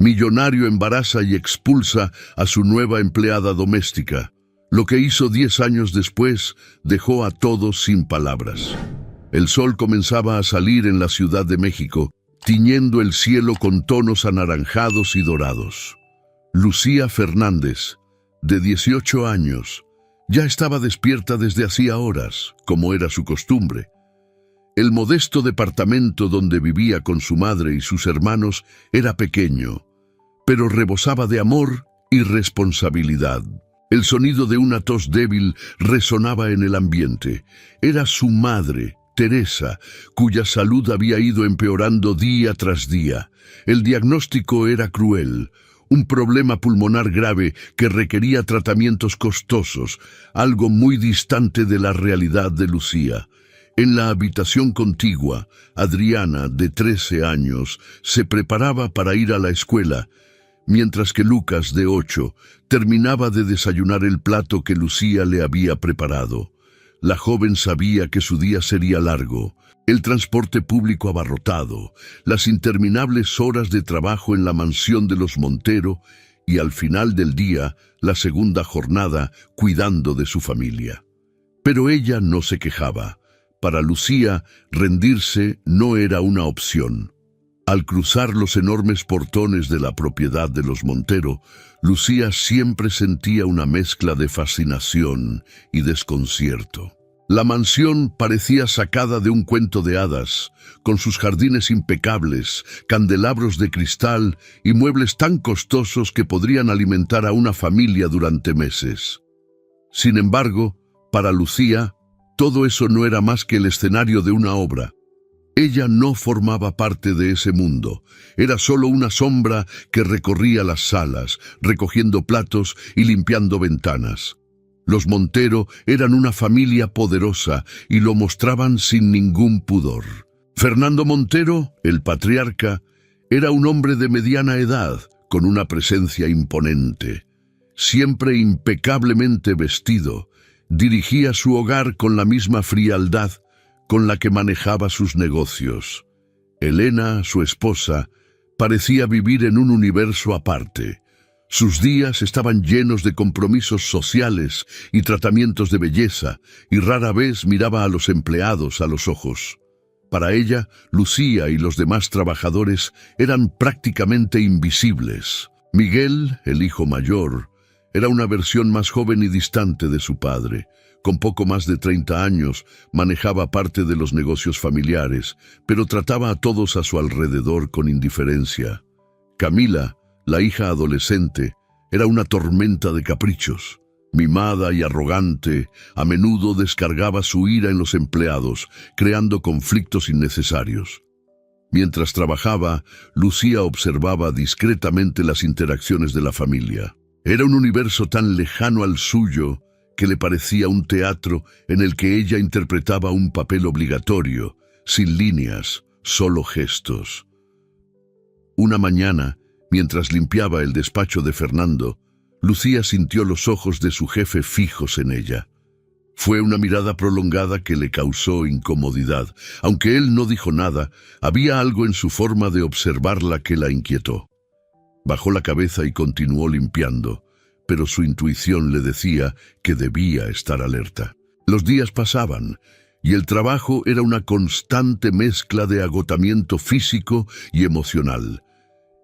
Millonario embaraza y expulsa a su nueva empleada doméstica. Lo que hizo 10 años después dejó a todos sin palabras. El sol comenzaba a salir en la Ciudad de México, tiñendo el cielo con tonos anaranjados y dorados. Lucía Fernández, de 18 años, ya estaba despierta desde hacía horas, como era su costumbre. El modesto departamento donde vivía con su madre y sus hermanos era pequeño, pero rebosaba de amor y responsabilidad. El sonido de una tos débil resonaba en el ambiente. Era su madre, Teresa, cuya salud había ido empeorando día tras día. El diagnóstico era cruel, un problema pulmonar grave que requería tratamientos costosos, algo muy distante de la realidad de Lucía. En la habitación contigua, Adriana, de 13 años, se preparaba para ir a la escuela, mientras que Lucas, de 8, terminaba de desayunar el plato que Lucía le había preparado. La joven sabía que su día sería largo, el transporte público abarrotado, las interminables horas de trabajo en la mansión de los Montero y al final del día, la segunda jornada cuidando de su familia. Pero ella no se quejaba. Para Lucía, rendirse no era una opción. Al cruzar los enormes portones de la propiedad de los Montero, Lucía siempre sentía una mezcla de fascinación y desconcierto. La mansión parecía sacada de un cuento de hadas, con sus jardines impecables, candelabros de cristal y muebles tan costosos que podrían alimentar a una familia durante meses. Sin embargo, para Lucía, todo eso no era más que el escenario de una obra. Ella no formaba parte de ese mundo. Era solo una sombra que recorría las salas, recogiendo platos y limpiando ventanas. Los Montero eran una familia poderosa y lo mostraban sin ningún pudor. Fernando Montero, el patriarca, era un hombre de mediana edad, con una presencia imponente. Siempre impecablemente vestido, dirigía su hogar con la misma frialdad con la que manejaba sus negocios. Elena, su esposa, parecía vivir en un universo aparte. Sus días estaban llenos de compromisos sociales y tratamientos de belleza, y rara vez miraba a los empleados a los ojos. Para ella, Lucía y los demás trabajadores eran prácticamente invisibles. Miguel, el hijo mayor, era una versión más joven y distante de su padre. Con poco más de 30 años, manejaba parte de los negocios familiares, pero trataba a todos a su alrededor con indiferencia. Camila, la hija adolescente, era una tormenta de caprichos. Mimada y arrogante, a menudo descargaba su ira en los empleados, creando conflictos innecesarios. Mientras trabajaba, Lucía observaba discretamente las interacciones de la familia. Era un universo tan lejano al suyo que le parecía un teatro en el que ella interpretaba un papel obligatorio, sin líneas, solo gestos. Una mañana, mientras limpiaba el despacho de Fernando, Lucía sintió los ojos de su jefe fijos en ella. Fue una mirada prolongada que le causó incomodidad. Aunque él no dijo nada, había algo en su forma de observarla que la inquietó. Bajó la cabeza y continuó limpiando, pero su intuición le decía que debía estar alerta. Los días pasaban, y el trabajo era una constante mezcla de agotamiento físico y emocional.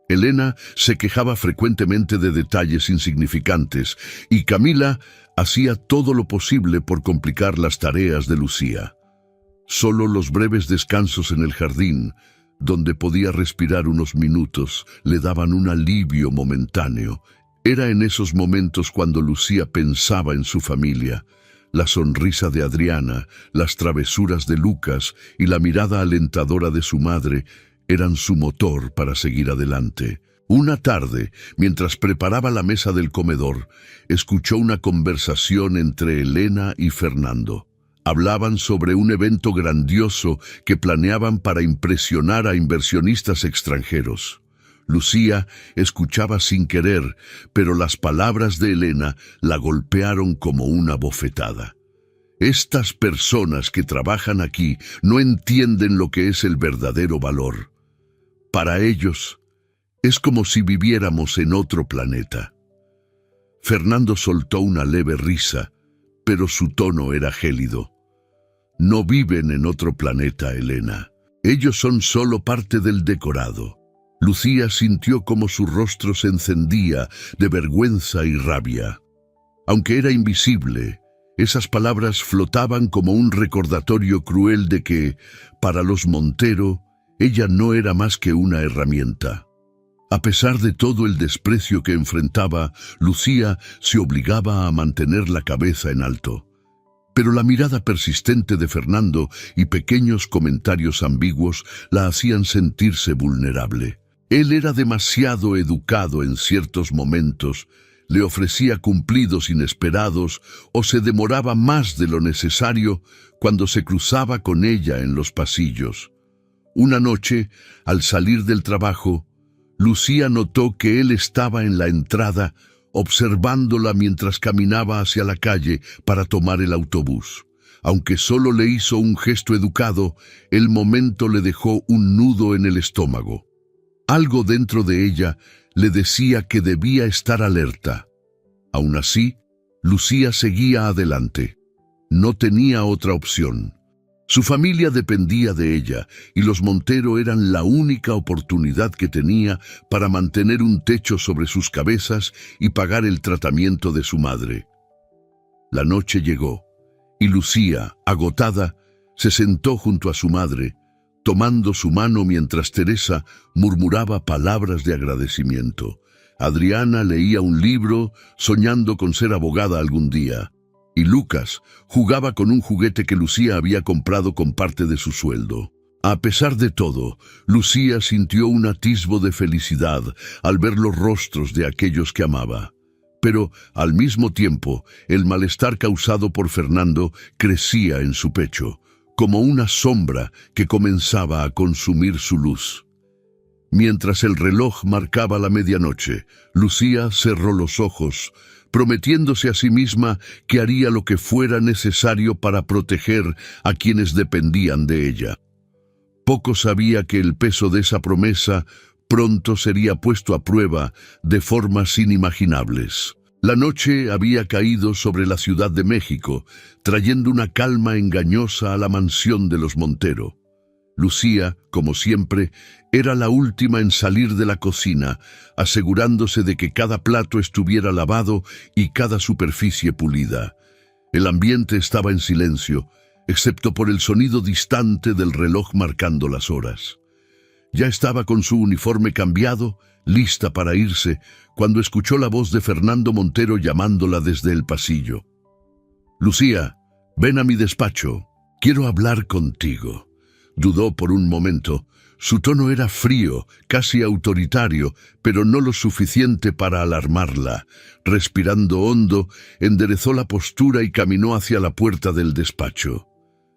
Elena se quejaba frecuentemente de detalles insignificantes, y Camila hacía todo lo posible por complicar las tareas de Lucía. Solo los breves descansos en el jardín, donde podía respirar unos minutos, le daban un alivio momentáneo. Era en esos momentos cuando Lucía pensaba en su familia. La sonrisa de Adriana, las travesuras de Lucas y la mirada alentadora de su madre eran su motor para seguir adelante. Una tarde, mientras preparaba la mesa del comedor, escuchó una conversación entre Elena y Fernando. Hablaban sobre un evento grandioso que planeaban para impresionar a inversionistas extranjeros. Lucía escuchaba sin querer, pero las palabras de Elena la golpearon como una bofetada. Estas personas que trabajan aquí no entienden lo que es el verdadero valor. Para ellos, Es como si viviéramos en otro planeta. Fernando soltó una leve risa, pero su tono era gélido. No viven en otro planeta, Elena. Ellos son solo parte del decorado. Lucía sintió como su rostro se encendía de vergüenza y rabia. Aunque era invisible, esas palabras flotaban como un recordatorio cruel de que, para los Montero, ella no era más que una herramienta. A pesar de todo el desprecio que enfrentaba, Lucía se obligaba a mantener la cabeza en alto. Pero la mirada persistente de Fernando y pequeños comentarios ambiguos la hacían sentirse vulnerable. Él era demasiado educado en ciertos momentos, le ofrecía cumplidos inesperados o se demoraba más de lo necesario cuando se cruzaba con ella en los pasillos. Una noche, al salir del trabajo, Lucía notó que él estaba en la entrada, observándola mientras caminaba hacia la calle para tomar el autobús. Aunque solo le hizo un gesto educado, el momento le dejó un nudo en el estómago. Algo dentro de ella le decía que debía estar alerta. Aún así, Lucía seguía adelante. No tenía otra opción. Su familia dependía de ella y los Montero eran la única oportunidad que tenía para mantener un techo sobre sus cabezas y pagar el tratamiento de su madre. La noche llegó y Lucía, agotada, se sentó junto a su madre, tomando su mano mientras Teresa murmuraba palabras de agradecimiento. Adriana leía un libro, soñando con ser abogada algún día. Y Lucas jugaba con un juguete que Lucía había comprado con parte de su sueldo. A pesar de todo, Lucía sintió un atisbo de felicidad al ver los rostros de aquellos que amaba. Pero, al mismo tiempo, el malestar causado por Fernando crecía en su pecho, como una sombra que comenzaba a consumir su luz. Mientras el reloj marcaba la medianoche, Lucía cerró los ojos, prometiéndose a sí misma que haría lo que fuera necesario para proteger a quienes dependían de ella. Poco sabía que el peso de esa promesa pronto sería puesto a prueba de formas inimaginables. La noche había caído sobre la Ciudad de México, trayendo una calma engañosa a la mansión de los Montero. Lucía, como siempre, era la última en salir de la cocina, asegurándose de que cada plato estuviera lavado y cada superficie pulida. El ambiente estaba en silencio, excepto por el sonido distante del reloj marcando las horas. Ya estaba con su uniforme cambiado, lista para irse, cuando escuchó la voz de Fernando Montero llamándola desde el pasillo. «Lucía, ven a mi despacho. Quiero hablar contigo». Dudó por un momento. Su tono era frío, casi autoritario, pero no lo suficiente para alarmarla. Respirando hondo, enderezó la postura y caminó hacia la puerta del despacho.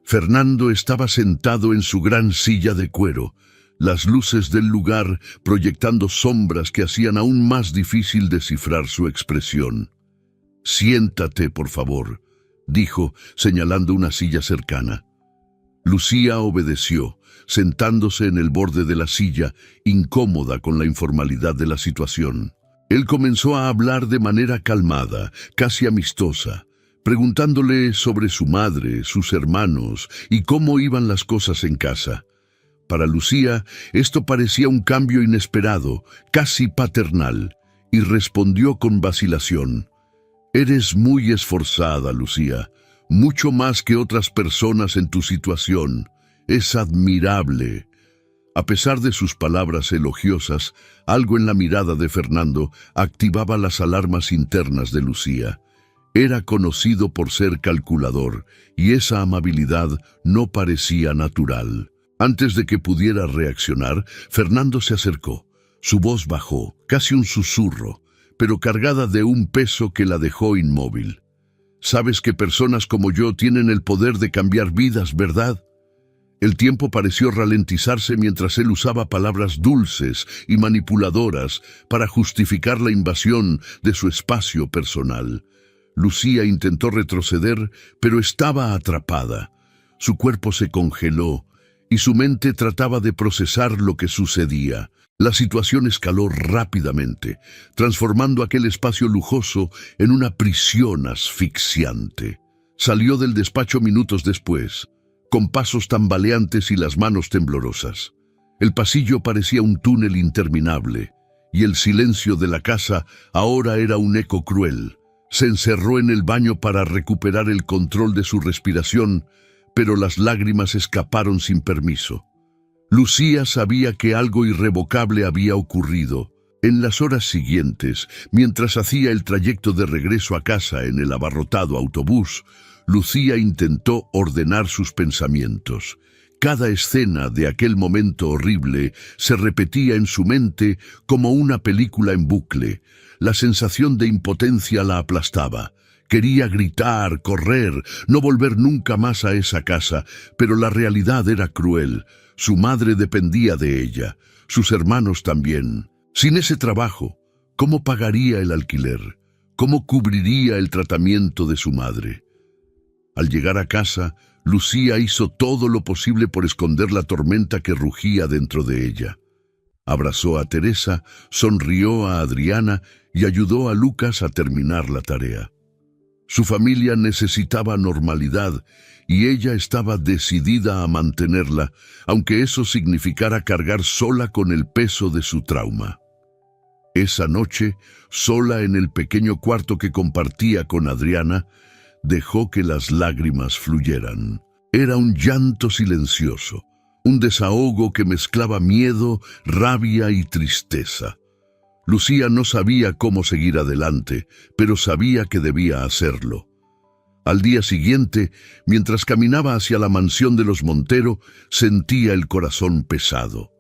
Fernando estaba sentado en su gran silla de cuero, las luces del lugar proyectando sombras que hacían aún más difícil descifrar su expresión. «Siéntate, por favor», dijo, señalando una silla cercana. Lucía obedeció, sentándose en el borde de la silla, incómoda con la informalidad de la situación. Él comenzó a hablar de manera calmada, casi amistosa, preguntándole sobre su madre, sus hermanos y cómo iban las cosas en casa. Para Lucía, esto parecía un cambio inesperado, casi paternal, y respondió con vacilación. «Eres muy esforzada, Lucía. Mucho más que otras personas en tu situación. Es admirable». A pesar de sus palabras elogiosas, algo en la mirada de Fernando activaba las alarmas internas de Lucía. Era conocido por ser calculador, y esa amabilidad no parecía natural. Antes de que pudiera reaccionar, Fernando se acercó. Su voz bajó, casi un susurro, pero cargada de un peso que la dejó inmóvil. «Sabes que personas como yo tienen el poder de cambiar vidas, ¿verdad?». El tiempo pareció ralentizarse mientras él usaba palabras dulces y manipuladoras para justificar la invasión de su espacio personal. Lucía intentó retroceder, pero estaba atrapada. Su cuerpo se congeló, y su mente trataba de procesar lo que sucedía. La situación escaló rápidamente, transformando aquel espacio lujoso en una prisión asfixiante. Salió del despacho minutos después, con pasos tambaleantes y las manos temblorosas. El pasillo parecía un túnel interminable, y el silencio de la casa ahora era un eco cruel. Se encerró en el baño para recuperar el control de su respiración, pero las lágrimas escaparon sin permiso. Lucía sabía que algo irrevocable había ocurrido. En las horas siguientes, mientras hacía el trayecto de regreso a casa en el abarrotado autobús, Lucía intentó ordenar sus pensamientos. Cada escena de aquel momento horrible se repetía en su mente como una película en bucle. La sensación de impotencia la aplastaba. Quería gritar, correr, no volver nunca más a esa casa, pero la realidad era cruel. Su madre dependía de ella, sus hermanos también. Sin ese trabajo, ¿cómo pagaría el alquiler? ¿Cómo cubriría el tratamiento de su madre? Al llegar a casa, Lucía hizo todo lo posible por esconder la tormenta que rugía dentro de ella. Abrazó a Teresa, sonrió a Adriana y ayudó a Lucas a terminar la tarea. Su familia necesitaba normalidad y ella estaba decidida a mantenerla, aunque eso significara cargar sola con el peso de su trauma. Esa noche, sola en el pequeño cuarto que compartía con Adriana, dejó que las lágrimas fluyeran. Era un llanto silencioso, un desahogo que mezclaba miedo, rabia y tristeza. Lucía no sabía cómo seguir adelante, pero sabía que debía hacerlo. Al día siguiente, mientras caminaba hacia la mansión de los Montero, sentía el corazón pesado.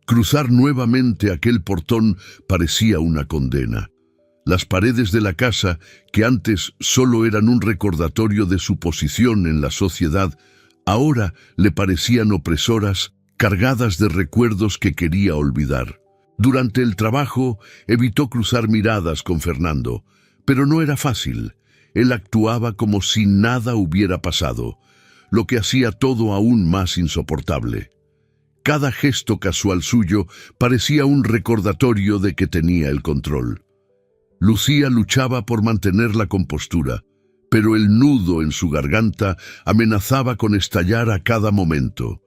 Cruzar nuevamente aquel portón parecía una condena. Las paredes de la casa, que antes solo eran un recordatorio de su posición en la sociedad, ahora le parecían opresoras, cargadas de recuerdos que quería olvidar. Durante el trabajo evitó cruzar miradas con Fernando, pero no era fácil. Él actuaba como si nada hubiera pasado, lo que hacía todo aún más insoportable. Cada gesto casual suyo parecía un recordatorio de que tenía el control. Lucía luchaba por mantener la compostura, pero el nudo en su garganta amenazaba con estallar a cada momento.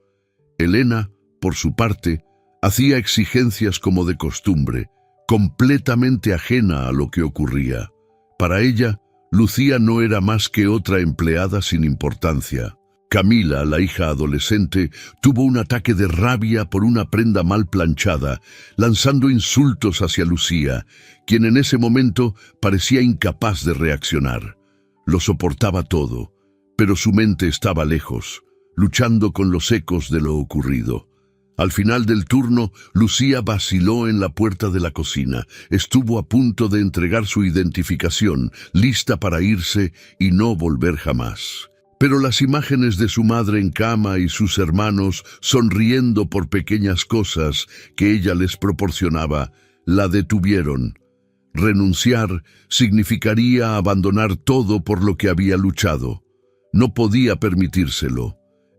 Elena, por su parte, hacía exigencias como de costumbre, completamente ajena a lo que ocurría. Para ella, Lucía no era más que otra empleada sin importancia. Camila, la hija adolescente, tuvo un ataque de rabia por una prenda mal planchada, lanzando insultos hacia Lucía, quien en ese momento parecía incapaz de reaccionar. Lo soportaba todo, pero su mente estaba lejos, luchando con los ecos de lo ocurrido. Al final del turno, Lucía vaciló en la puerta de la cocina. Estuvo a punto de entregar su identificación, lista para irse y no volver jamás. Pero las imágenes de su madre en cama y sus hermanos sonriendo por pequeñas cosas que ella les proporcionaba, la detuvieron. Renunciar significaría abandonar todo por lo que había luchado. No podía permitírselo.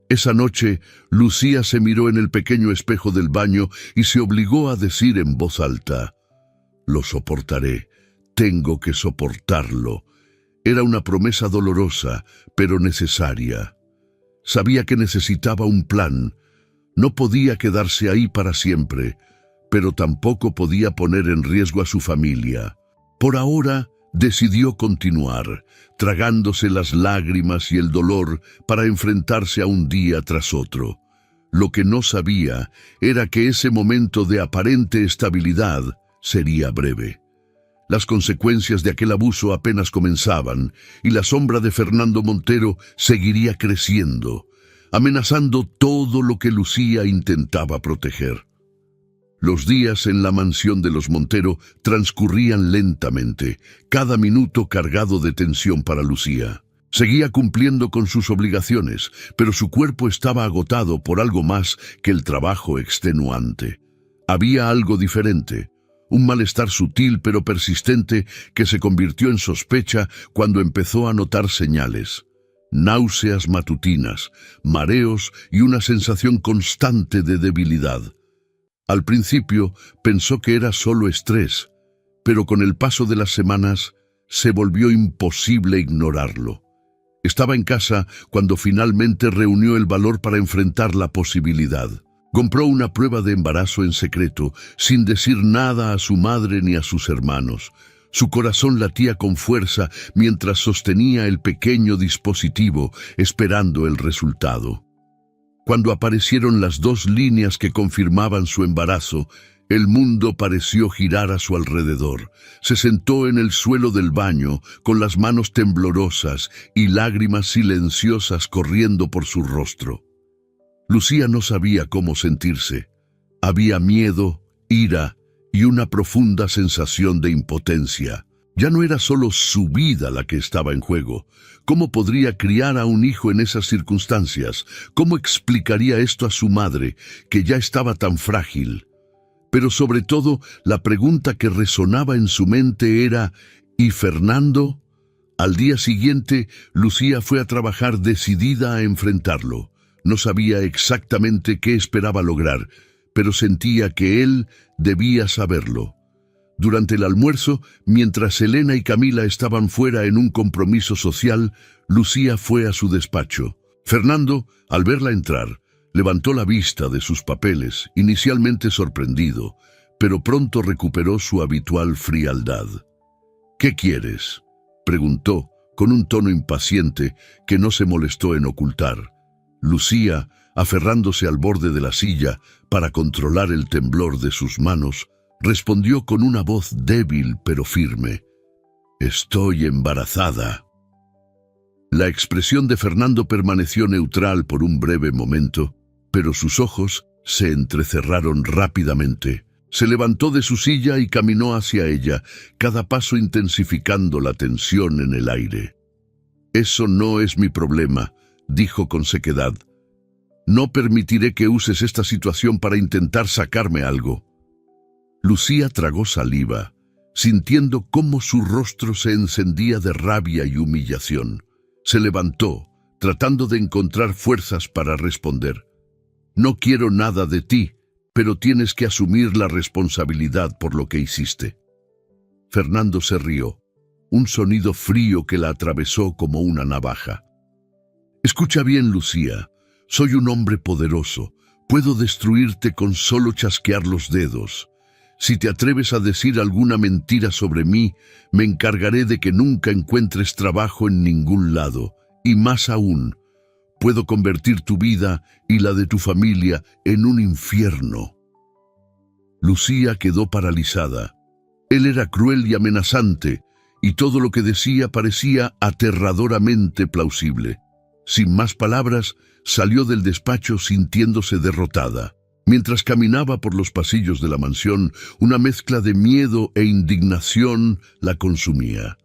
Esa noche, Lucía se miró en el pequeño espejo del baño y se obligó a decir en voz alta: «Lo soportaré, tengo que soportarlo». Era una promesa dolorosa, pero necesaria. Sabía que necesitaba un plan. No podía quedarse ahí para siempre, pero tampoco podía poner en riesgo a su familia. Por ahora, decidió continuar, tragándose las lágrimas y el dolor para enfrentarse a un día tras otro. Lo que no sabía era que ese momento de aparente estabilidad sería breve. Las consecuencias de aquel abuso apenas comenzaban y la sombra de Fernando Montero seguiría creciendo, amenazando todo lo que Lucía intentaba proteger. Los días en la mansión de los Montero transcurrían lentamente, cada minuto cargado de tensión para Lucía. Seguía cumpliendo con sus obligaciones, pero su cuerpo estaba agotado por algo más que el trabajo extenuante. Había algo diferente. Un malestar sutil pero persistente que se convirtió en sospecha cuando empezó a notar señales. náuseas matutinas, mareos y una sensación constante de debilidad. Al principio pensó que era solo estrés, pero con el paso de las semanas se volvió imposible ignorarlo. Estaba en casa cuando finalmente reunió el valor para enfrentar la posibilidad. Compró una prueba de embarazo en secreto, sin decir nada a su madre ni a sus hermanos. Su corazón latía con fuerza mientras sostenía el pequeño dispositivo, esperando el resultado. Cuando aparecieron las 2 líneas que confirmaban su embarazo, el mundo pareció girar a su alrededor. Se sentó en el suelo del baño, con las manos temblorosas y lágrimas silenciosas corriendo por su rostro. Lucía no sabía cómo sentirse. Había miedo, ira y una profunda sensación de impotencia. Ya no era solo su vida la que estaba en juego. ¿Cómo podría criar a un hijo en esas circunstancias? ¿Cómo explicaría esto a su madre, que ya estaba tan frágil? Pero sobre todo, la pregunta que resonaba en su mente era: ¿y Fernando? Al día siguiente, Lucía fue a trabajar decidida a enfrentarlo. No sabía exactamente qué esperaba lograr, pero sentía que él debía saberlo. Durante el almuerzo, mientras Elena y Camila estaban fuera en un compromiso social, Lucía fue a su despacho. Fernando, al verla entrar, levantó la vista de sus papeles, inicialmente sorprendido, pero pronto recuperó su habitual frialdad. «¿Qué quieres?», preguntó, con un tono impaciente que no se molestó en ocultar. Lucía, aferrándose al borde de la silla para controlar el temblor de sus manos, respondió con una voz débil pero firme: «Estoy embarazada». La expresión de Fernando permaneció neutral por un breve momento, pero sus ojos se entrecerraron rápidamente. Se levantó de su silla y caminó hacia ella, cada paso intensificando la tensión en el aire. «Eso no es mi problema», dijo con sequedad. «No permitiré que uses esta situación para intentar sacarme algo». Lucía tragó saliva, sintiendo cómo su rostro se encendía de rabia y humillación. Se levantó, tratando de encontrar fuerzas para responder. «No quiero nada de ti, pero tienes que asumir la responsabilidad por lo que hiciste». Fernando se rió, un sonido frío que la atravesó como una navaja. «Escucha bien, Lucía. Soy un hombre poderoso. Puedo destruirte con solo chasquear los dedos. Si te atreves a decir alguna mentira sobre mí, me encargaré de que nunca encuentres trabajo en ningún lado. Y más aún, puedo convertir tu vida y la de tu familia en un infierno». Lucía quedó paralizada. Él era cruel y amenazante, y todo lo que decía parecía aterradoramente plausible. Sin más palabras, salió del despacho sintiéndose derrotada. Mientras caminaba por los pasillos de la mansión, una mezcla de miedo e indignación la consumía.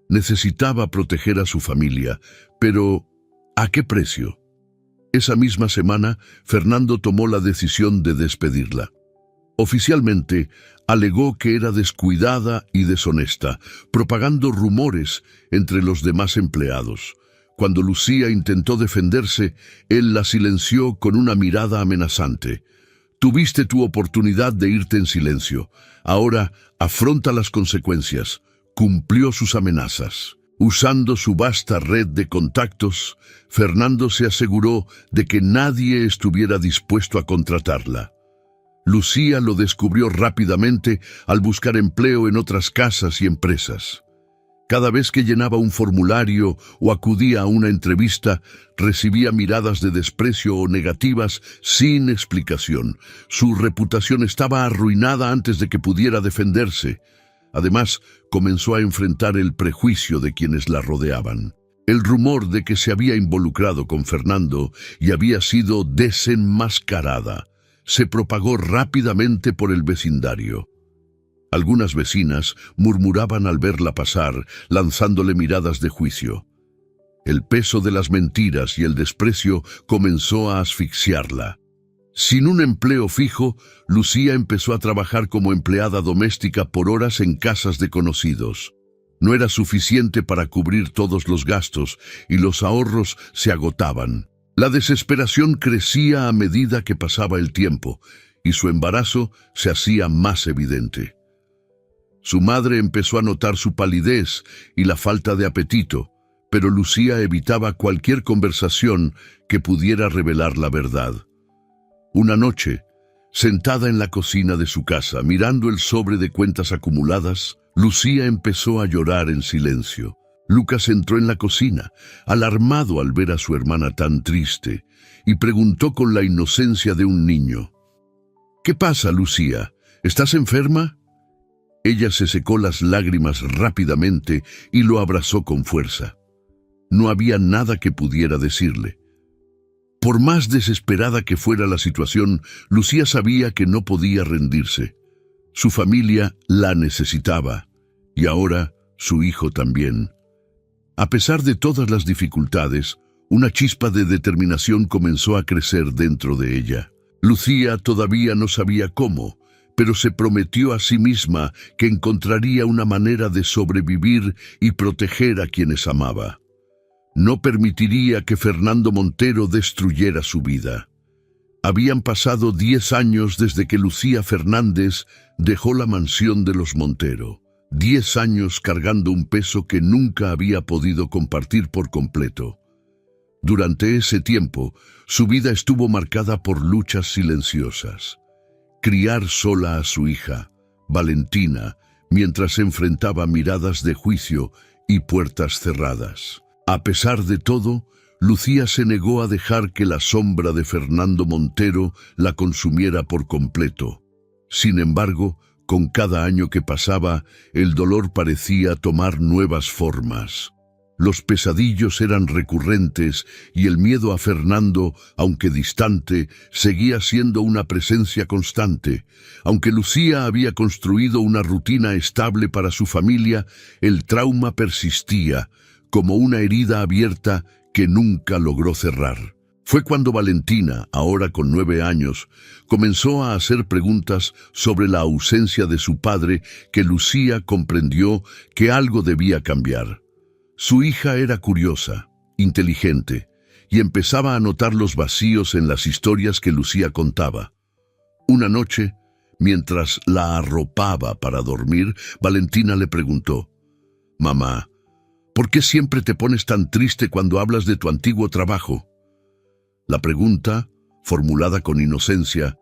Necesitaba proteger a su familia, pero ¿a qué precio? Esa misma semana, Fernando tomó la decisión de despedirla. Oficialmente, alegó que era descuidada y deshonesta, propagando rumores entre los demás empleados. Cuando Lucía intentó defenderse, él la silenció con una mirada amenazante. «Tuviste tu oportunidad de irte en silencio. Ahora afronta las consecuencias». Cumplió sus amenazas. Usando su vasta red de contactos, Fernando se aseguró de que nadie estuviera dispuesto a contratarla. Lucía lo descubrió rápidamente al buscar empleo en otras casas y empresas. Cada vez que llenaba un formulario o acudía a una entrevista, recibía miradas de desprecio o negativas sin explicación. Su reputación estaba arruinada antes de que pudiera defenderse. Además, comenzó a enfrentar el prejuicio de quienes la rodeaban. El rumor de que se había involucrado con Fernando y había sido desenmascarada se propagó rápidamente por el vecindario. Algunas vecinas murmuraban al verla pasar, lanzándole miradas de juicio. El peso de las mentiras y el desprecio comenzó a asfixiarla. Sin un empleo fijo, Lucía empezó a trabajar como empleada doméstica por horas en casas de conocidos. No era suficiente para cubrir todos los gastos y los ahorros se agotaban. La desesperación crecía a medida que pasaba el tiempo y su embarazo se hacía más evidente. Su madre empezó a notar su palidez y la falta de apetito, pero Lucía evitaba cualquier conversación que pudiera revelar la verdad. Una noche, sentada en la cocina de su casa, mirando el sobre de cuentas acumuladas, Lucía empezó a llorar en silencio. Lucas entró en la cocina, alarmado al ver a su hermana tan triste, y preguntó con la inocencia de un niño: «¿Qué pasa, Lucía? ¿Estás enferma?» Ella se secó las lágrimas rápidamente y lo abrazó con fuerza. No había nada que pudiera decirle. Por más desesperada que fuera la situación, Lucía sabía que no podía rendirse. Su familia la necesitaba, y ahora su hijo también. A pesar de todas las dificultades, una chispa de determinación comenzó a crecer dentro de ella. Lucía todavía no sabía cómo, pero se prometió a sí misma que encontraría una manera de sobrevivir y proteger a quienes amaba. No permitiría que Fernando Montero destruyera su vida. Habían pasado 10 años desde que Lucía Fernández dejó la mansión de los Montero. 10 años cargando un peso que nunca había podido compartir por completo. Durante ese tiempo, su vida estuvo marcada por luchas silenciosas. Criar sola a su hija, Valentina, mientras enfrentaba miradas de juicio y puertas cerradas. A pesar de todo, Lucía se negó a dejar que la sombra de Fernando Montero la consumiera por completo. Sin embargo, con cada año que pasaba, el dolor parecía tomar nuevas formas. Los pesadillos eran recurrentes y el miedo a Fernando, aunque distante, seguía siendo una presencia constante. Aunque Lucía había construido una rutina estable para su familia, el trauma persistía, como una herida abierta que nunca logró cerrar. Fue cuando Valentina, ahora con 9 años, comenzó a hacer preguntas sobre la ausencia de su padre que Lucía comprendió que algo debía cambiar. Su hija era curiosa, inteligente, y empezaba a notar los vacíos en las historias que Lucía contaba. Una noche, mientras la arropaba para dormir, Valentina le preguntó: «Mamá, ¿por qué siempre te pones tan triste cuando hablas de tu antiguo trabajo?» La pregunta, formulada con inocencia,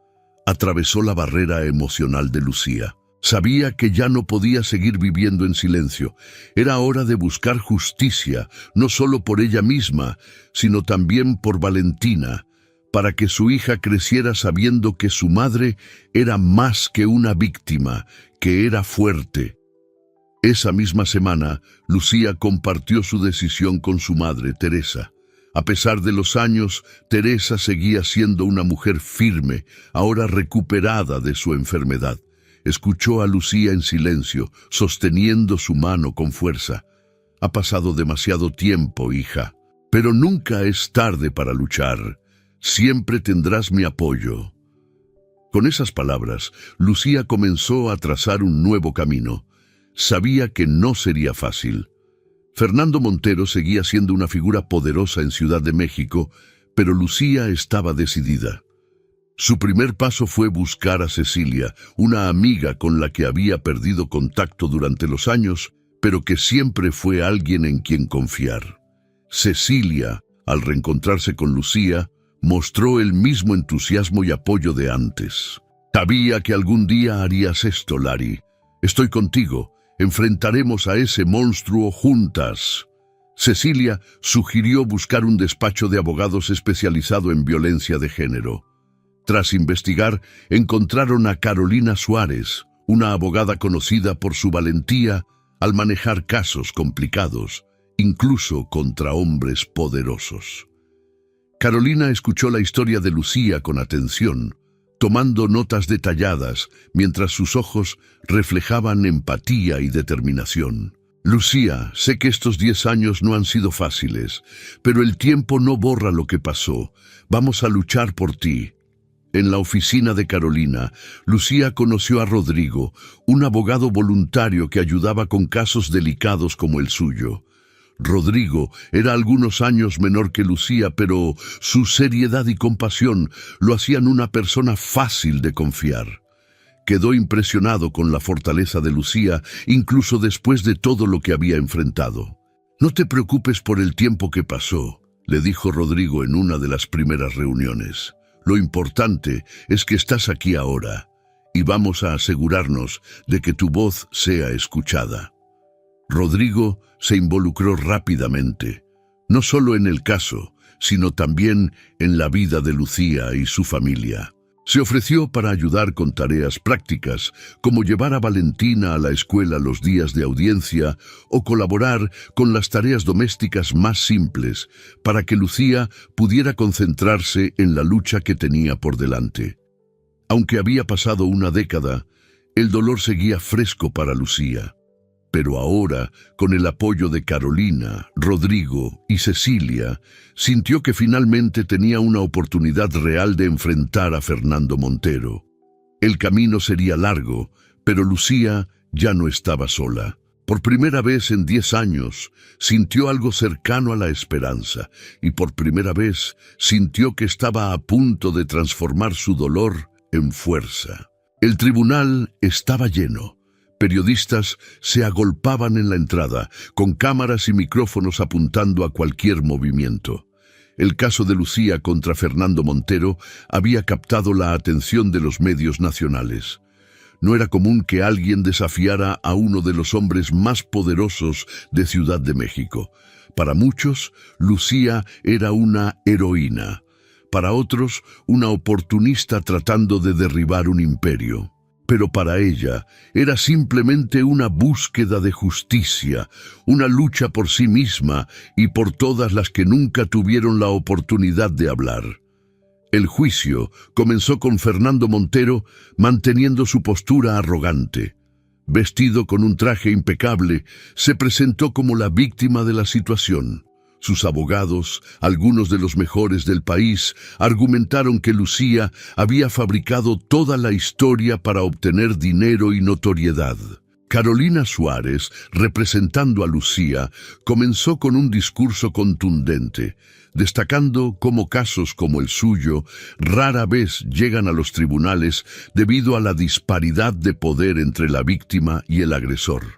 atravesó la barrera emocional de Lucía. Sabía que ya no podía seguir viviendo en silencio. Era hora de buscar justicia, no solo por ella misma, sino también por Valentina, para que su hija creciera sabiendo que su madre era más que una víctima, que era fuerte. Esa misma semana, Lucía compartió su decisión con su madre, Teresa. A pesar de los años, Teresa seguía siendo una mujer firme, ahora recuperada de su enfermedad. Escuchó a Lucía en silencio, sosteniendo su mano con fuerza. «Ha pasado demasiado tiempo, hija, pero nunca es tarde para luchar. Siempre tendrás mi apoyo». Con esas palabras, Lucía comenzó a trazar un nuevo camino. Sabía que no sería fácil. Fernando Montero seguía siendo una figura poderosa en Ciudad de México, pero Lucía estaba decidida. Su primer paso fue buscar a Cecilia, una amiga con la que había perdido contacto durante los años, pero que siempre fue alguien en quien confiar. Cecilia, al reencontrarse con Lucía, mostró el mismo entusiasmo y apoyo de antes. «Sabía que algún día harías esto, Lari. Estoy contigo. Enfrentaremos a ese monstruo juntas». Cecilia sugirió buscar un despacho de abogados especializado en violencia de género. Tras investigar, encontraron a Carolina Suárez, una abogada conocida por su valentía al manejar casos complicados, incluso contra hombres poderosos. Carolina escuchó la historia de Lucía con atención, tomando notas detalladas, mientras sus ojos reflejaban empatía y determinación. «Lucía, sé que estos 10 años no han sido fáciles, pero el tiempo no borra lo que pasó. Vamos a luchar por ti». En la oficina de Carolina, Lucía conoció a Rodrigo, un abogado voluntario que ayudaba con casos delicados como el suyo. Rodrigo era algunos años menor que Lucía, pero su seriedad y compasión lo hacían una persona fácil de confiar. Quedó impresionado con la fortaleza de Lucía, incluso después de todo lo que había enfrentado. «No te preocupes por el tiempo que pasó», le dijo Rodrigo en una de las primeras reuniones. «Lo importante es que estás aquí ahora, y vamos a asegurarnos de que tu voz sea escuchada». Rodrigo se involucró rápidamente, no solo en el caso, sino también en la vida de Lucía y su familia. Se ofreció para ayudar con tareas prácticas, como llevar a Valentina a la escuela los días de audiencia o colaborar con las tareas domésticas más simples, para que Lucía pudiera concentrarse en la lucha que tenía por delante. Aunque había pasado una década, el dolor seguía fresco para Lucía. Pero ahora, con el apoyo de Carolina, Rodrigo y Cecilia, sintió que finalmente tenía una oportunidad real de enfrentar a Fernando Montero. El camino sería largo, pero Lucía ya no estaba sola. Por primera vez en 10 años, sintió algo cercano a la esperanza, y por primera vez sintió que estaba a punto de transformar su dolor en fuerza. El tribunal estaba lleno. Periodistas se agolpaban en la entrada, con cámaras y micrófonos apuntando a cualquier movimiento. El caso de Lucía contra Fernando Montero había captado la atención de los medios nacionales. No era común que alguien desafiara a uno de los hombres más poderosos de Ciudad de México. Para muchos, Lucía era una heroína. Para otros, una oportunista tratando de derribar un imperio. Pero para ella era simplemente una búsqueda de justicia, una lucha por sí misma y por todas las que nunca tuvieron la oportunidad de hablar. El juicio comenzó con Fernando Montero manteniendo su postura arrogante. Vestido con un traje impecable, se presentó como la víctima de la situación. Sus abogados, algunos de los mejores del país, argumentaron que Lucía había fabricado toda la historia para obtener dinero y notoriedad. Carolina Suárez, representando a Lucía, comenzó con un discurso contundente, destacando cómo casos como el suyo rara vez llegan a los tribunales debido a la disparidad de poder entre la víctima y el agresor.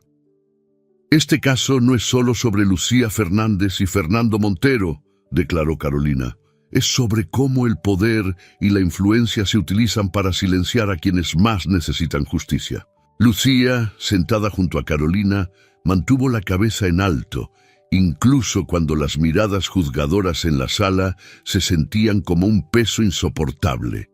«Este caso no es solo sobre Lucía Fernández y Fernando Montero», declaró Carolina. «Es sobre cómo el poder y la influencia se utilizan para silenciar a quienes más necesitan justicia». Lucía, sentada junto a Carolina, mantuvo la cabeza en alto, incluso cuando las miradas juzgadoras en la sala se sentían como un peso insoportable.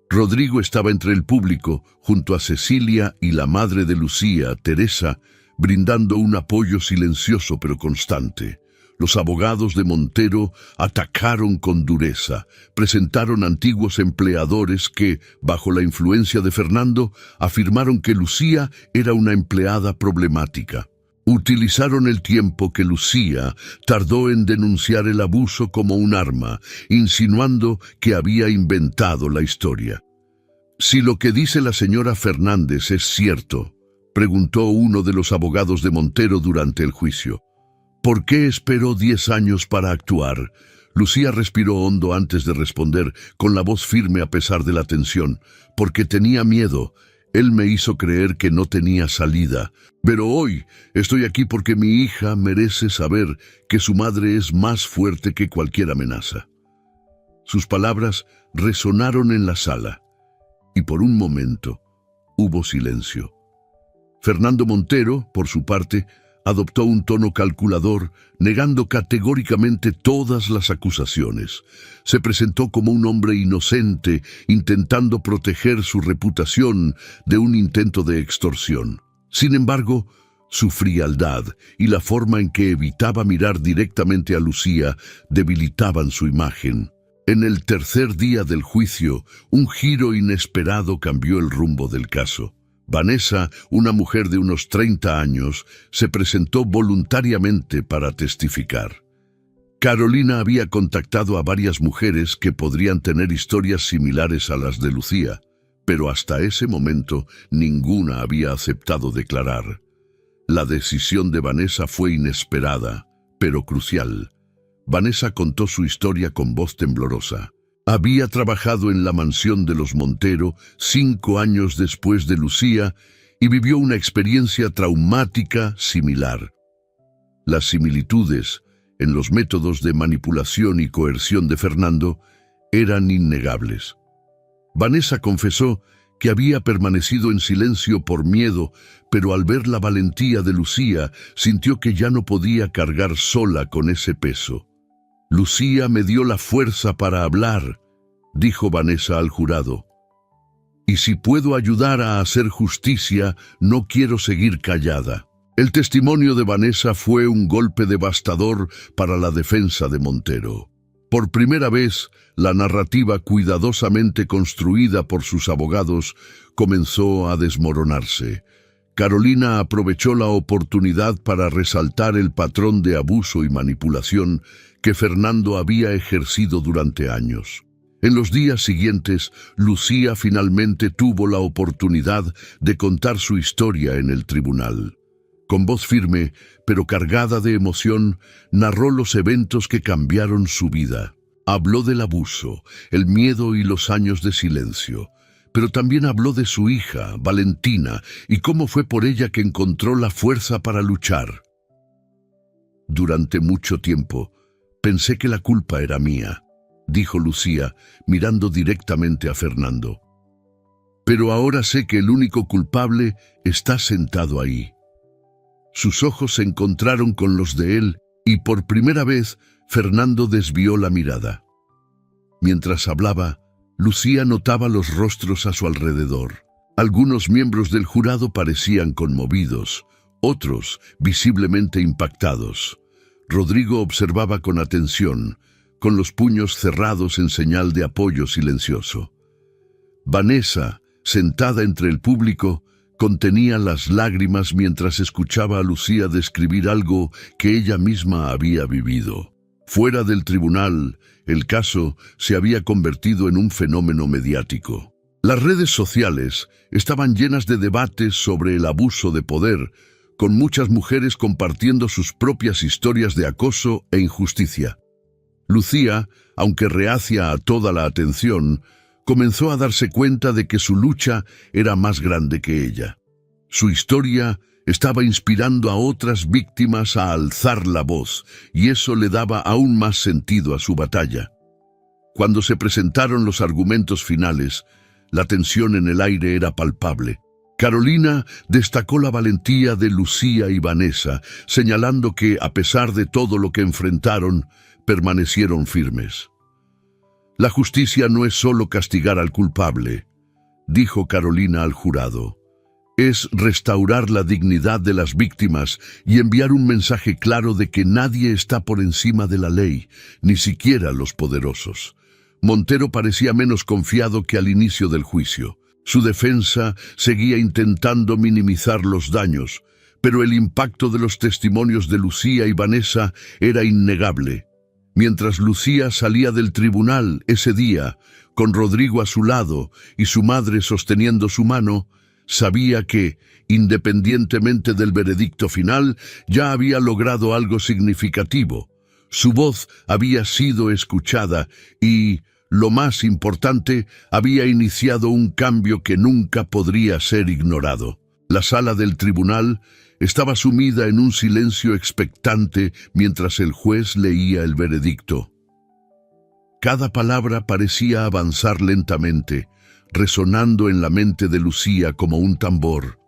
Rodrigo estaba entre el público, junto a Cecilia y la madre de Lucía, Teresa, brindando un apoyo silencioso pero constante. Los abogados de Montero atacaron con dureza, presentaron antiguos empleadores que, bajo la influencia de Fernando, afirmaron que Lucía era una empleada problemática. Utilizaron el tiempo que Lucía tardó en denunciar el abuso como un arma, insinuando que había inventado la historia. «Si lo que dice la señora Fernández es cierto», preguntó uno de los abogados de Montero durante el juicio, «¿por qué esperó 10 años para actuar?» Lucía respiró hondo antes de responder, con la voz firme a pesar de la tensión. «Porque tenía miedo. Él me hizo creer que no tenía salida. Pero hoy estoy aquí porque mi hija merece saber que su madre es más fuerte que cualquier amenaza». Sus palabras resonaron en la sala, y por un momento hubo silencio. Fernando Montero, por su parte, adoptó un tono calculador, negando categóricamente todas las acusaciones. Se presentó como un hombre inocente, intentando proteger su reputación de un intento de extorsión. Sin embargo, su frialdad y la forma en que evitaba mirar directamente a Lucía debilitaban su imagen. En el tercer día del juicio, un giro inesperado cambió el rumbo del caso. Vanessa, una mujer de unos 30 años, se presentó voluntariamente para testificar. Carolina había contactado a varias mujeres que podrían tener historias similares a las de Lucía, pero hasta ese momento ninguna había aceptado declarar. La decisión de Vanessa fue inesperada, pero crucial. Vanessa contó su historia con voz temblorosa. Había trabajado en la mansión de los Montero 5 años después de Lucía y vivió una experiencia traumática similar. Las similitudes en los métodos de manipulación y coerción de Fernando eran innegables. Vanessa confesó que había permanecido en silencio por miedo, pero al ver la valentía de Lucía, sintió que ya no podía cargar sola con ese peso. «Lucía me dio la fuerza para hablar», dijo Vanessa al jurado. «Y si puedo ayudar a hacer justicia, no quiero seguir callada». El testimonio de Vanessa fue un golpe devastador para la defensa de Montero. Por primera vez, la narrativa cuidadosamente construida por sus abogados comenzó a desmoronarse. Carolina aprovechó la oportunidad para resaltar el patrón de abuso y manipulación que Fernando había ejercido durante años. En los días siguientes, Lucía finalmente tuvo la oportunidad de contar su historia en el tribunal. Con voz firme, pero cargada de emoción, narró los eventos que cambiaron su vida. Habló del abuso, el miedo y los años de silencio. Pero también habló de su hija, Valentina, y cómo fue por ella que encontró la fuerza para luchar. «Durante mucho tiempo, pensé que la culpa era mía», dijo Lucía, mirando directamente a Fernando. «Pero ahora sé que el único culpable está sentado ahí». Sus ojos se encontraron con los de él y por primera vez Fernando desvió la mirada. Mientras hablaba, Lucía notaba los rostros a su alrededor. Algunos miembros del jurado parecían conmovidos, otros visiblemente impactados. Rodrigo observaba con atención, con los puños cerrados en señal de apoyo silencioso. Vanessa, sentada entre el público, contenía las lágrimas mientras escuchaba a Lucía describir algo que ella misma había vivido. Fuera del tribunal, el caso se había convertido en un fenómeno mediático. Las redes sociales estaban llenas de debates sobre el abuso de poder, con muchas mujeres compartiendo sus propias historias de acoso e injusticia. Lucía, aunque reacia a toda la atención, comenzó a darse cuenta de que su lucha era más grande que ella. Su historia estaba inspirando a otras víctimas a alzar la voz, y eso le daba aún más sentido a su batalla. Cuando se presentaron los argumentos finales, la tensión en el aire era palpable. Carolina destacó la valentía de Lucía y Vanessa, señalando que, a pesar de todo lo que enfrentaron, permanecieron firmes. «La justicia no es solo castigar al culpable», dijo Carolina al jurado. «Es restaurar la dignidad de las víctimas y enviar un mensaje claro de que nadie está por encima de la ley, ni siquiera los poderosos». Montero parecía menos confiado que al inicio del juicio. Su defensa seguía intentando minimizar los daños, pero el impacto de los testimonios de Lucía y Vanessa era innegable. Mientras Lucía salía del tribunal ese día, con Rodrigo a su lado y su madre sosteniendo su mano, sabía que, independientemente del veredicto final, ya había logrado algo significativo. Su voz había sido escuchada y, lo más importante, había iniciado un cambio que nunca podría ser ignorado. La sala del tribunal estaba sumida en un silencio expectante mientras el juez leía el veredicto. Cada palabra parecía avanzar lentamente, resonando en la mente de Lucía como un tambor.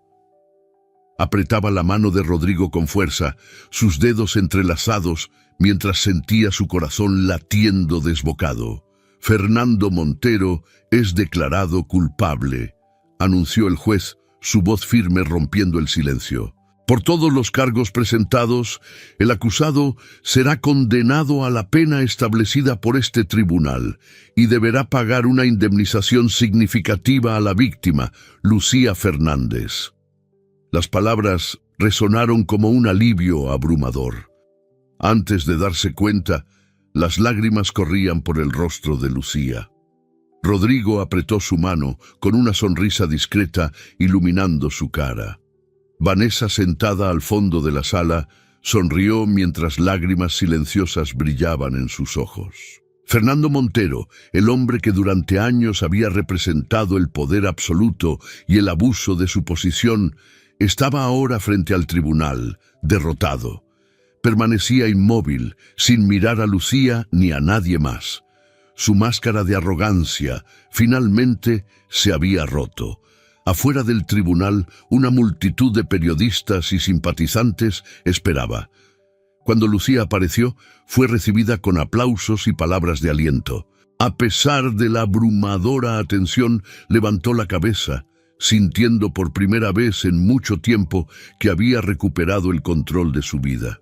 Apretaba la mano de Rodrigo con fuerza, sus dedos entrelazados, mientras sentía su corazón latiendo desbocado. «Fernando Montero es declarado culpable», anunció el juez, su voz firme rompiendo el silencio. «Por todos los cargos presentados, el acusado será condenado a la pena establecida por este tribunal y deberá pagar una indemnización significativa a la víctima, Lucía Fernández». Las palabras resonaron como un alivio abrumador. Antes de darse cuenta, Las lágrimas corrían por el rostro de Lucía. Rodrigo apretó su mano con una sonrisa discreta iluminando su cara. Vanessa, sentada al fondo de la sala, sonrió mientras lágrimas silenciosas brillaban en sus ojos. Fernando Montero, el hombre que durante años había representado el poder absoluto y el abuso de su posición, estaba ahora frente al tribunal, derrotado. Permanecía inmóvil, sin mirar a Lucía ni a nadie más. Su máscara de arrogancia finalmente se había roto. Afuera del tribunal, una multitud de periodistas y simpatizantes esperaba. Cuando Lucía apareció, fue recibida con aplausos y palabras de aliento. A pesar de la abrumadora atención, levantó la cabeza, sintiendo por primera vez en mucho tiempo que había recuperado el control de su vida.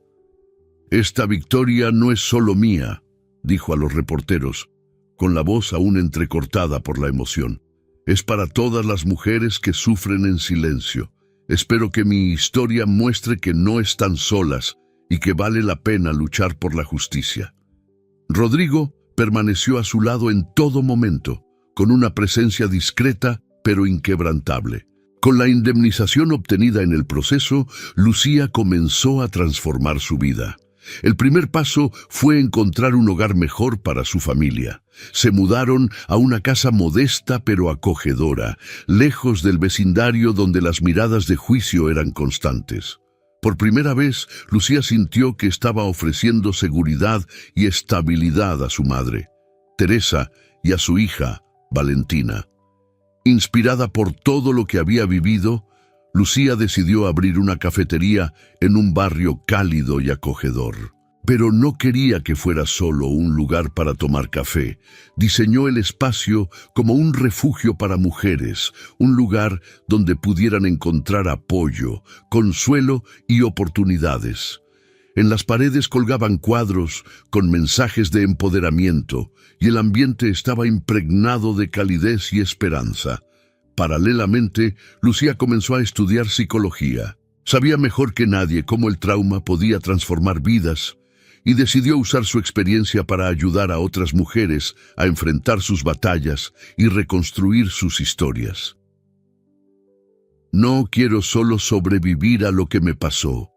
«Esta victoria no es solo mía», dijo a los reporteros, con la voz aún entrecortada por la emoción. «Es para todas las mujeres que sufren en silencio. Espero que mi historia muestre que no están solas y que vale la pena luchar por la justicia». Rodrigo permaneció a su lado en todo momento, con una presencia discreta pero inquebrantable. Con la indemnización obtenida en el proceso, Lucía comenzó a transformar su vida. El primer paso fue encontrar un hogar mejor para su familia. Se mudaron a una casa modesta pero acogedora, lejos del vecindario donde las miradas de juicio eran constantes. Por primera vez, Lucía sintió que estaba ofreciendo seguridad y estabilidad a su madre, Teresa, y a su hija, Valentina. Inspirada por todo lo que había vivido, Lucía decidió abrir una cafetería en un barrio cálido y acogedor. Pero no quería que fuera solo un lugar para tomar café. Diseñó el espacio como un refugio para mujeres, un lugar donde pudieran encontrar apoyo, consuelo y oportunidades. En las paredes colgaban cuadros con mensajes de empoderamiento y el ambiente estaba impregnado de calidez y esperanza. Paralelamente, Lucía comenzó a estudiar psicología. Sabía mejor que nadie cómo el trauma podía transformar vidas y decidió usar su experiencia para ayudar a otras mujeres a enfrentar sus batallas y reconstruir sus historias. «No quiero solo sobrevivir a lo que me pasó»,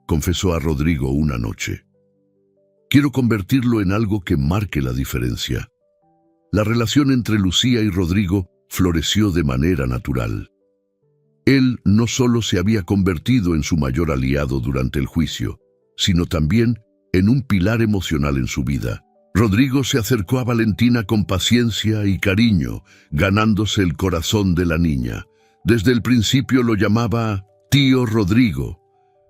confesó a Rodrigo una noche. «Quiero convertirlo en algo que marque la diferencia». La relación entre Lucía y Rodrigo floreció de manera natural. Él no solo se había convertido en su mayor aliado durante el juicio, sino también en un pilar emocional en su vida. Rodrigo se acercó a Valentina con paciencia y cariño, ganándose el corazón de la niña. Desde el principio lo llamaba tío Rodrigo,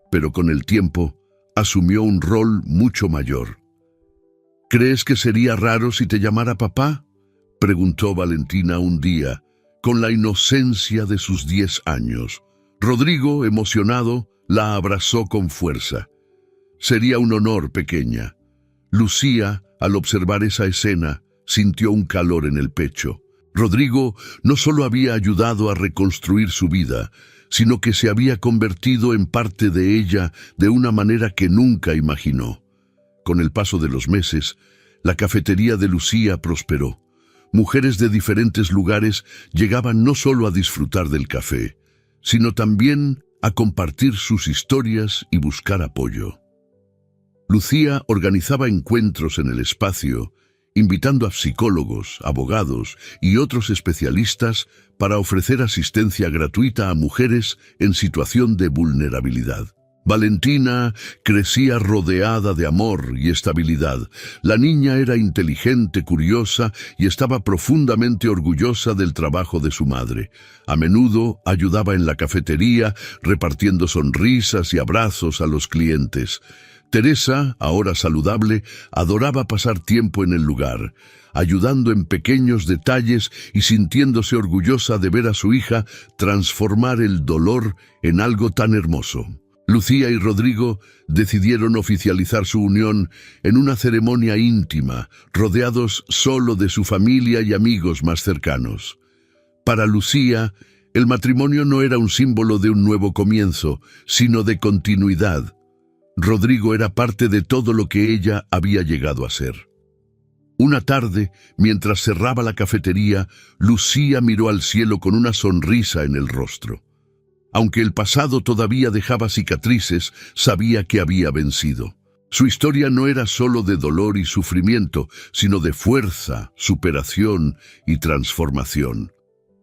pero con el tiempo asumió un rol mucho mayor. «¿Crees que sería raro si te llamara papá?», preguntó Valentina un día, con la inocencia de sus 10 años. Rodrigo, emocionado, la abrazó con fuerza. «Sería un honor, pequeña». Lucía, al observar esa escena, sintió un calor en el pecho. Rodrigo no solo había ayudado a reconstruir su vida, sino que se había convertido en parte de ella de una manera que nunca imaginó. Con el paso de los meses, la cafetería de Lucía prosperó. Mujeres de diferentes lugares llegaban no solo a disfrutar del café, sino también a compartir sus historias y buscar apoyo. Lucía organizaba encuentros en el espacio, invitando a psicólogos, abogados y otros especialistas para ofrecer asistencia gratuita a mujeres en situación de vulnerabilidad. Valentina crecía rodeada de amor y estabilidad. La niña era inteligente, curiosa y estaba profundamente orgullosa del trabajo de su madre. A menudo ayudaba en la cafetería, repartiendo sonrisas y abrazos a los clientes. Teresa, ahora saludable, adoraba pasar tiempo en el lugar, ayudando en pequeños detalles y sintiéndose orgullosa de ver a su hija transformar el dolor en algo tan hermoso. Lucía y Rodrigo decidieron oficializar su unión en una ceremonia íntima, rodeados solo de su familia y amigos más cercanos. Para Lucía, el matrimonio no era un símbolo de un nuevo comienzo, sino de continuidad. Rodrigo era parte de todo lo que ella había llegado a ser. Una tarde, mientras cerraba la cafetería, Lucía miró al cielo con una sonrisa en el rostro. Aunque el pasado todavía dejaba cicatrices, sabía que había vencido. Su historia no era solo de dolor y sufrimiento, sino de fuerza, superación y transformación.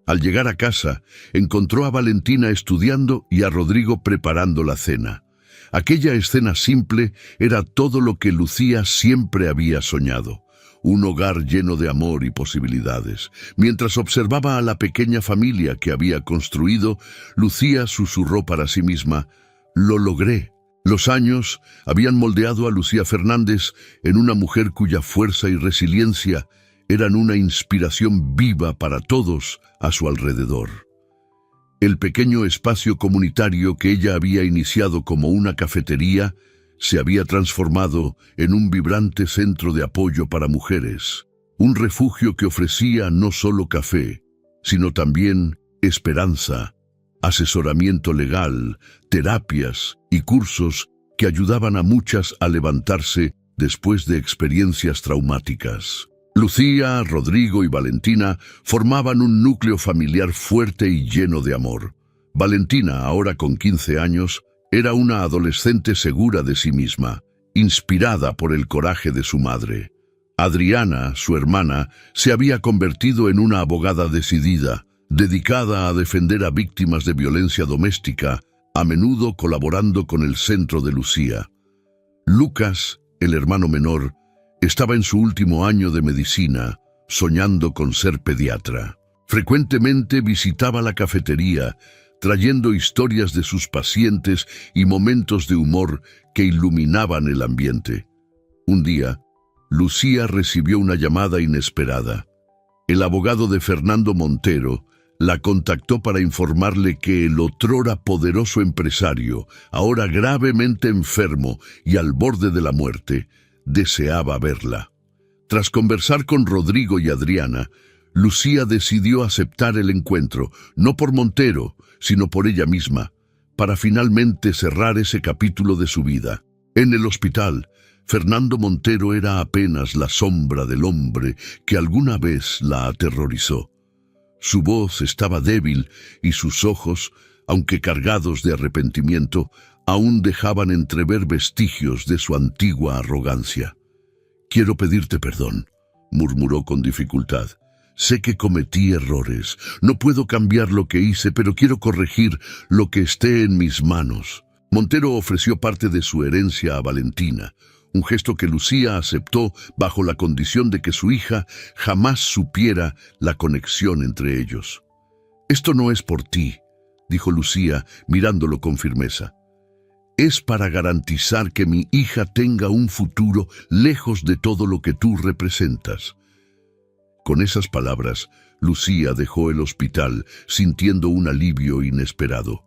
Al llegar a casa, encontró a Valentina estudiando y a Rodrigo preparando la cena. Aquella escena simple era todo lo que Lucía siempre había soñado. Un hogar lleno de amor y posibilidades. Mientras observaba a la pequeña familia que había construido, Lucía susurró para sí misma: «Lo logré». Los años habían moldeado a Lucía Fernández en una mujer cuya fuerza y resiliencia eran una inspiración viva para todos a su alrededor. El pequeño espacio comunitario que ella había iniciado como una cafetería se había transformado en un vibrante centro de apoyo para mujeres, un refugio que ofrecía no solo café, sino también esperanza, asesoramiento legal, terapias y cursos que ayudaban a muchas a levantarse después de experiencias traumáticas. Lucía, Rodrigo y Valentina formaban un núcleo familiar fuerte y lleno de amor. Valentina, ahora con 15 años, era una adolescente segura de sí misma, inspirada por el coraje de su madre. Adriana, su hermana, se había convertido en una abogada decidida, dedicada a defender a víctimas de violencia doméstica, a menudo colaborando con el centro de Lucía. Lucas, el hermano menor, estaba en su último año de medicina, soñando con ser pediatra. Frecuentemente visitaba la cafetería, trayendo historias de sus pacientes y momentos de humor que iluminaban el ambiente. Un día, Lucía recibió una llamada inesperada. El abogado de Fernando Montero la contactó para informarle que el otrora poderoso empresario, ahora gravemente enfermo y al borde de la muerte, deseaba verla. Tras conversar con Rodrigo y Adriana, Lucía decidió aceptar el encuentro, no por Montero, sino por ella misma, para finalmente cerrar ese capítulo de su vida. En el hospital, Fernando Montero era apenas la sombra del hombre que alguna vez la aterrorizó. Su voz estaba débil y sus ojos, aunque cargados de arrepentimiento, aún dejaban entrever vestigios de su antigua arrogancia. «Quiero pedirte perdón», murmuró con dificultad. «Sé que cometí errores. No puedo cambiar lo que hice, pero quiero corregir lo que esté en mis manos». Montero ofreció parte de su herencia a Valentina, un gesto que Lucía aceptó bajo la condición de que su hija jamás supiera la conexión entre ellos. «Esto no es por ti», dijo Lucía, mirándolo con firmeza. «Es para garantizar que mi hija tenga un futuro lejos de todo lo que tú representas». Con esas palabras, Lucía dejó el hospital, sintiendo un alivio inesperado.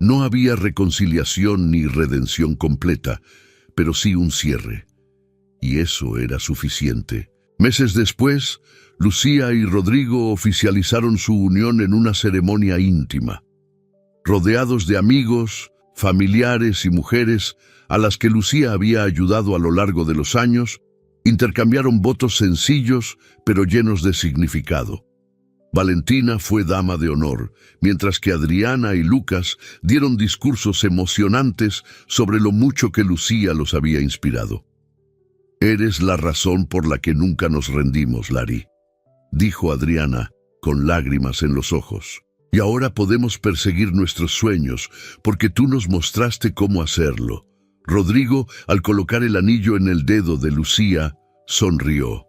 No había reconciliación ni redención completa, pero sí un cierre. Y eso era suficiente. Meses después, Lucía y Rodrigo oficializaron su unión en una ceremonia íntima. Rodeados de amigos, familiares y mujeres a las que Lucía había ayudado a lo largo de los años, intercambiaron votos sencillos pero llenos de significado. Valentina fue dama de honor, mientras que Adriana y Lucas dieron discursos emocionantes sobre lo mucho que Lucía los había inspirado. «Eres la razón por la que nunca nos rendimos, Lari», dijo Adriana, con lágrimas en los ojos. «Y ahora podemos perseguir nuestros sueños, porque tú nos mostraste cómo hacerlo». Rodrigo, al colocar el anillo en el dedo de Lucía, sonrió.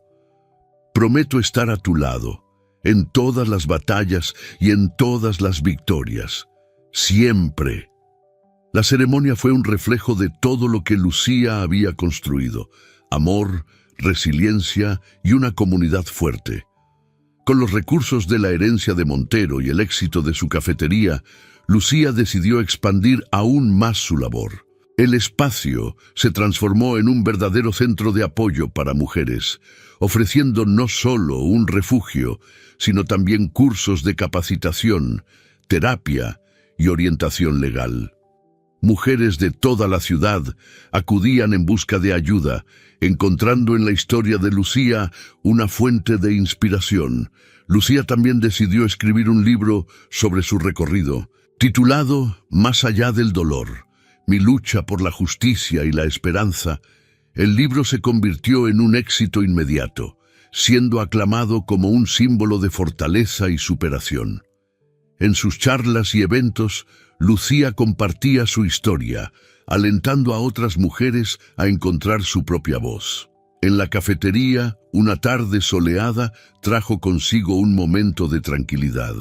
«Prometo estar a tu lado, en todas las batallas y en todas las victorias. Siempre». La ceremonia fue un reflejo de todo lo que Lucía había construido: amor, resiliencia y una comunidad fuerte. Con los recursos de la herencia de Montero y el éxito de su cafetería, Lucía decidió expandir aún más su labor. El espacio se transformó en un verdadero centro de apoyo para mujeres, ofreciendo no solo un refugio, sino también cursos de capacitación, terapia y orientación legal. Mujeres de toda la ciudad acudían en busca de ayuda, encontrando en la historia de Lucía una fuente de inspiración. Lucía también decidió escribir un libro sobre su recorrido, titulado Más allá del dolor, mi lucha por la justicia y la esperanza. El libro se convirtió en un éxito inmediato, siendo aclamado como un símbolo de fortaleza y superación. En sus charlas y eventos, Lucía compartía su historia, alentando a otras mujeres a encontrar su propia voz. En la cafetería, una tarde soleada trajo consigo un momento de tranquilidad.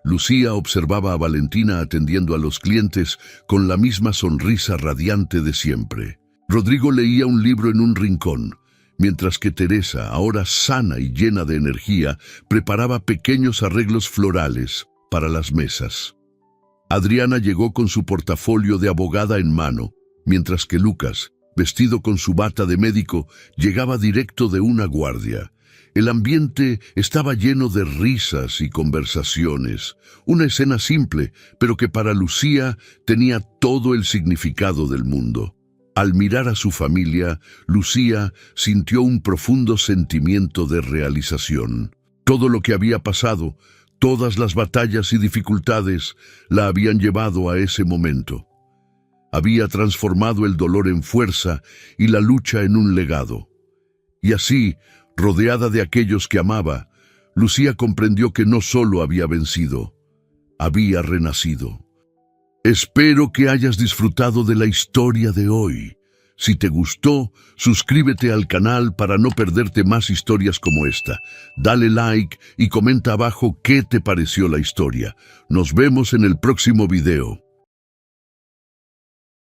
Lucía observaba a Valentina atendiendo a los clientes con la misma sonrisa radiante de siempre. Rodrigo leía un libro en un rincón, mientras que Teresa, ahora sana y llena de energía, preparaba pequeños arreglos florales para las mesas. Adriana llegó con su portafolio de abogada en mano, mientras que Lucas, vestido con su bata de médico, llegaba directo de una guardia. El ambiente estaba lleno de risas y conversaciones, una escena simple, pero que para Lucía tenía todo el significado del mundo. Al mirar a su familia, Lucía sintió un profundo sentimiento de realización. Todo lo que había pasado, todas las batallas y dificultades, la habían llevado a ese momento. Había transformado el dolor en fuerza y la lucha en un legado. Y así, rodeada de aquellos que amaba, Lucía comprendió que no solo había vencido, había renacido. Espero que hayas disfrutado de la historia de hoy. Si te gustó, suscríbete al canal para no perderte más historias como esta. Dale like y comenta abajo qué te pareció la historia. Nos vemos en el próximo video.